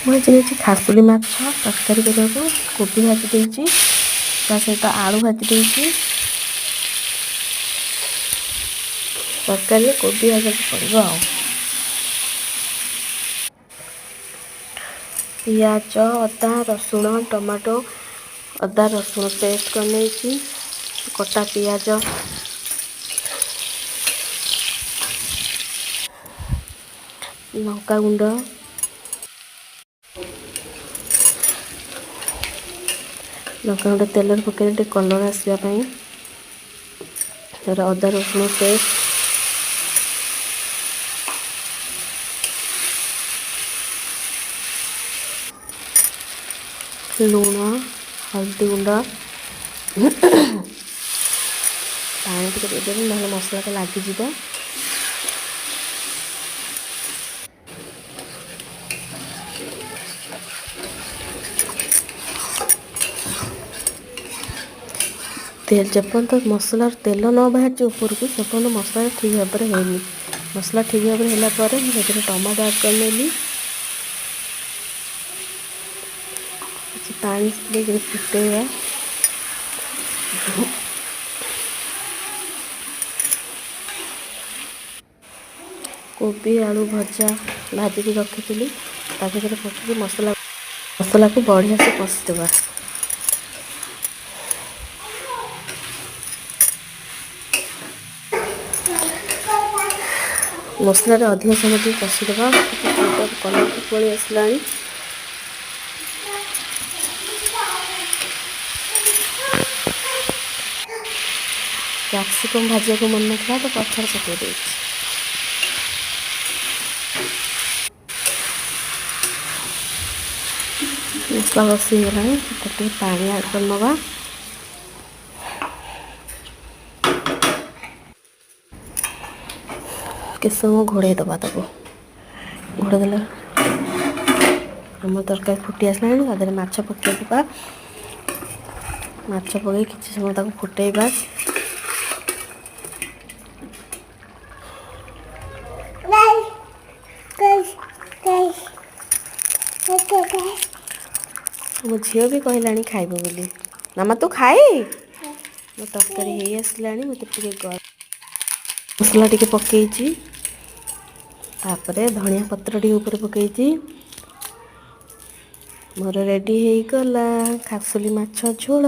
आज नहीं खासुली माछ तरकारी करने कोबी भाजी देती सहित आलू भाजी देती तरकारी कोबी भाजी पड़ो पियाज अदा रसुण टमाटो अदा रसुण पेस्ट कर कटा पियाज लंका गुंड लंका गुंड तेल पकड़ कलर आसवाई अदा रसुण पेस्ट लुण हल्दी गुंड पानी टिके देदेवी ना मसला तो लगिज तेल जपर्यंत मसलार तेल न बाहर ऊपर को सेपर्यंत मसला ठीक भाव में होनी मसला ठीक भाव में होगापर मुझे टमाटो ऐड करनेली पानी देकर फुटेगा कोबी आलू भजा भाजी रखी थी पकड़ मसला को बढ़िया से कषिदेवा मसलार अधिक समय कषिदेवा कलर पड़ी आसला कैप्सिकम भाजा को मन ना तो पत्थर पकड़ दे मसला कषि गला तो पानी ऐड कर नवा किस समय घोड़े दबा तक घोड़े देला आम तरकारी फुटी आसला तादेह माछ पकईवा माछ पकई किसी समय तक फुटेबा मो झील भी कहला खाइब बोली मामा तू खाए मो तरकारी हो आसला मत मसला टी पकई धनिया पत्र टी ऊपर पकई मोर रेडी हो गला खासुली माछ झोल।